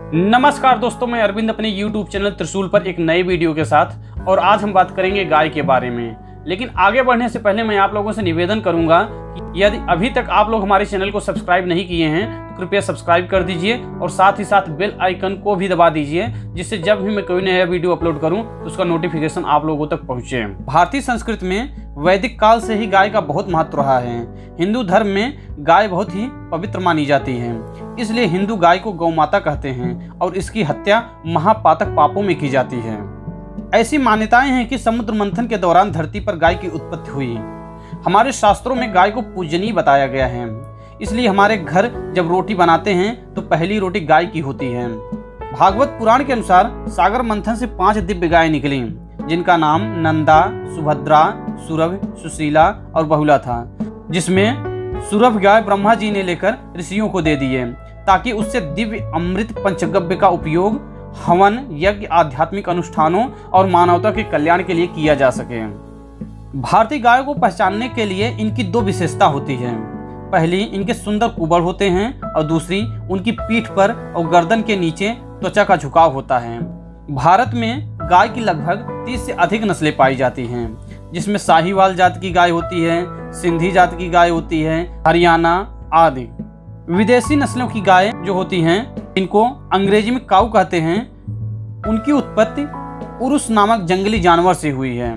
नमस्कार दोस्तों, मैं अरविंद अपने YouTube चैनल त्रिशूल पर एक नए वीडियो के साथ। और आज हम बात करेंगे गाय के बारे में। लेकिन आगे बढ़ने से पहले मैं आप लोगों से निवेदन करूंगा कि यदि अभी तक आप लोग हमारे चैनल को सब्सक्राइब नहीं किए हैं तो कृपया सब्सक्राइब कर दीजिए और साथ ही साथ बेल आइकन को भी दबा दीजिए, जिससे जब भी मैं कोई नया वीडियो अपलोड करूं तो उसका नोटिफिकेशन आप लोगों तक पहुंचे। भारतीय संस्कृति में वैदिक काल से ही गाय का बहुत महत्व रहा है। हिंदू धर्म में गाय बहुत ही पवित्र मानी जाती है, इसलिए हिंदू गाय को गौ माता कहते हैं और इसकी हत्या महापातक पापों में की जाती है। ऐसी मान्यताएं हैं कि समुद्र मंथन के दौरान धरती पर गाय की उत्पत्ति हुई। हमारे शास्त्रों में गाय को पूजनीय बताया गया है, इसलिए हमारे घर जब रोटी बनाते हैं तो पहली रोटी गाय की होती है। भागवत पुराण के अनुसार सागर मंथन से 5 दिव्य गाय निकली, जिनका नाम नंदा, सुभद्रा, सुरभ, सुशीला और बहुला था, जिसमें सुरभ गाय ब्रह्मा जी ने लेकर ऋषियों को दे दिए ताकि उससे दिव्य अमृत पंचगव्य का उपयोग हवन, यज्ञ, आध्यात्मिक अनुष्ठानों और मानवता के कल्याण के लिए किया जा सके। भारतीय गायों को पहचानने के लिए इनकी 2 विशेषता होती है। पहली, इनके सुंदर कुबड़ होते हैं और दूसरी, उनकी पीठ पर और गर्दन के नीचे त्वचा का झुकाव होता है। भारत में गाय की लगभग 30 से अधिक नस्लें पाई जाती हैं, जिसमें साहिवाल जात की गाय होती है, सिंधी जात की गाय होती है, हरियाणा आदि। विदेशी नस्लों की गाय जो होती हैं, इनको अंग्रेजी में काऊ कहते हैं, उनकी उत्पत्ति उरुस नामक जंगली जानवर से हुई है।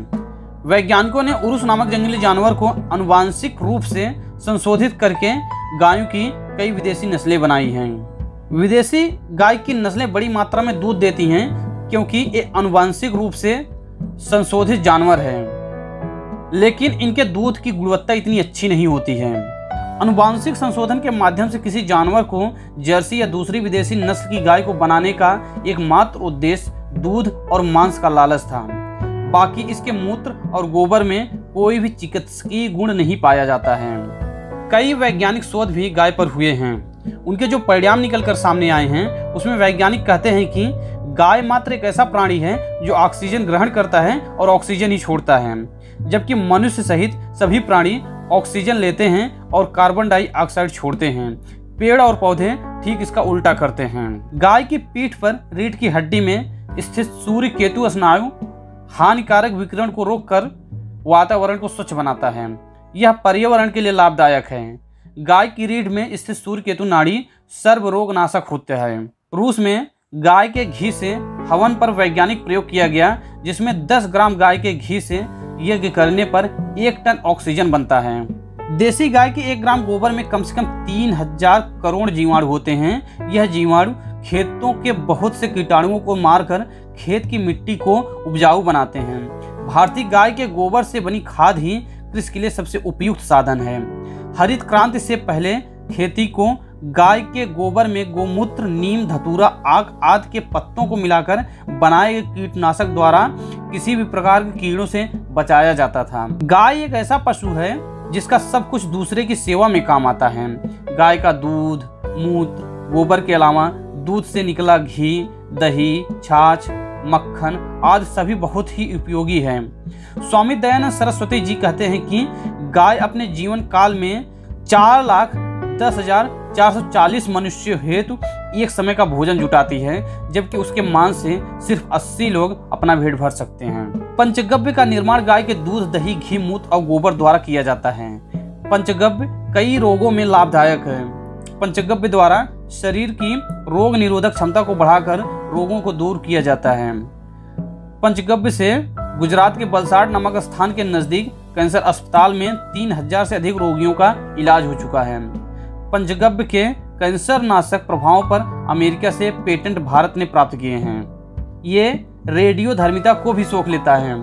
वैज्ञानिकों ने उरुस नामक जंगली जानवर को आनुवांशिक रूप से संशोधित करके गायों की कई विदेशी नस्लें बनाई हैं। विदेशी गाय की नस्लें बड़ी मात्रा में दूध देती हैं क्योंकि ये आनुवांशिक रूप से संशोधित जानवर हैं, लेकिन इनके दूध की गुणवत्ता इतनी अच्छी नहीं होती है। आनुवांशिक संशोधन के माध्यम से किसी जानवर को जर्सी या दूसरी विदेशी नस्ल की गाय को बनाने का एकमात्र उद्देश्य दूध और मांस का लालच था। बाकी इसके मूत्र और गोबर में कोई भी चिकित्सकीय गुण नहीं पाया जाता है। कई वैज्ञानिक शोध भी गाय पर हुए हैं। उनके जो परिणाम निकलकर सामने आए हैं, उसमें वैज्ञानिक कहते हैं कि गाय मात्र एक ऐसा प्राणी है जो ऑक्सीजन ग्रहण करता है और ऑक्सीजन ही छोड़ता है, जबकि मनुष्य सहित सभी प्राणी ऑक्सीजन लेते हैं और कार्बन डाइऑक्साइड छोड़ते हैं। पेड़ और पौधे ठीक इसका उल्टा करते हैं। गाय की पीठ पर रीढ़ की हड्डी में स्थित सूर्य केतु स्नायु हानिकारक विकिरण को रोककर वातावरण को स्वच्छ बनाता है। यह पर्यावरण के लिए लाभदायक है। गाय की रीढ़ में स्थित सूर्य केतु नाड़ी सर्व रोग नाशक होते हैं। रूस में गाय के घी से हवन पर वैज्ञानिक प्रयोग किया गया, जिसमें 10 ग्राम गाय के घी से यज्ञ करने पर 1 टन ऑक्सीजन बनता है। देसी गाय के 1 ग्राम गोबर में कम से कम 3000 करोड़ जीवाणु होते हैं। यह जीवाणु खेतों के बहुत से कीटाणुओं को मारकर खेत की मिट्टी को उपजाऊ बनाते हैं। भारतीय गाय के गोबर से बनी खाद ही कृषि के लिए सबसे उपयुक्त साधन है। हरित क्रांति से पहले खेती को गाय के गोबर में गोमूत्र, नीम, धतूरा, आक आदि के पत्तों को मिलाकर बनाए गए कीटनाशक द्वारा किसी भी प्रकार के कीड़ों से बचाया जाता था। गाय एक ऐसा पशु है जिसका सब कुछ दूसरे की सेवा में काम आता है। गाय का दूध, मूत्र, गोबर के अलावा दूध से निकला घी, दही, छाछ, मक्खन आदि सभी बहुत ही उपयोगी है। स्वामी दयानंद सरस्वती जी कहते हैं कि गाय अपने जीवन काल में 4,10,440 मनुष्य हेतु एक समय का भोजन जुटाती है, जबकि उसके मांस से सिर्फ 80 लोग अपना पेट भर सकते हैं। पंचगव्य का निर्माण गाय के दूध, दही, घी, मूत्र और गोबर द्वारा किया जाता है। पंचगव्य कई रोगों में लाभदायक है। पंचगव्य द्वारा शरीर की रोग निरोधक क्षमता को बढ़ाकर रोगों को दूर किया जाता है। पंचगव्य से गुजरात के वलसाड नामक स्थान के नजदीक कैंसर अस्पताल में 3000 से अधिक रोगियों का इलाज हो चुका है। पंचगव्य के कैंसर नाशक प्रभावों पर अमेरिका से पेटेंट भारत ने प्राप्त किए हैं। ये रेडियोधर्मिता को भी सोख लेता है।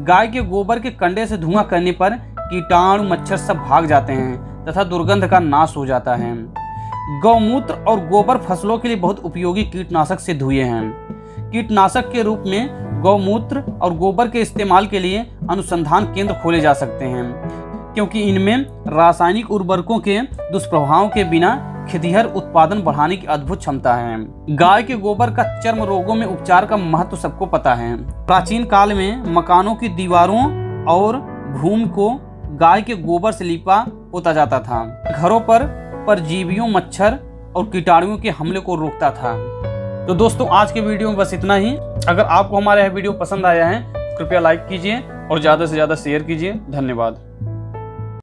गाय के गोबर के कंडे से धुआं करने पर कीटाणु, मच्छर सब भाग जाते हैं तथा दुर्गंध का नाश हो जाता है। गौमूत्र और गोबर फसलों के लिए बहुत उपयोगी कीटनाशक सिद्ध हुए हैं। कीटनाशक के रूप में गौमूत्र और गोबर के इस्तेमाल के लिए अनुसंधान केंद्र खोले जा सकते हैं, क्योंकि इनमें रासायनिक उर्वरकों के दुष्प्रभावों के बिना खेतिहर उत्पादन बढ़ाने की अद्भुत क्षमता है। गाय के गोबर का चर्म रोगों में उपचार का महत्व सबको पता है। प्राचीन काल में मकानों की दीवारों और भूमि को गाय के गोबर से लिपा पोता जाता था। घरों पर परजीवियों, मच्छर और कीटाणुओं के हमले को रोकता था। तो दोस्तों आज के वीडियो में बस इतना ही। अगर आपको हमारा यह वीडियो पसंद आया है कृपया लाइक कीजिए और ज़्यादा से ज़्यादा शेयर कीजिए। धन्यवाद।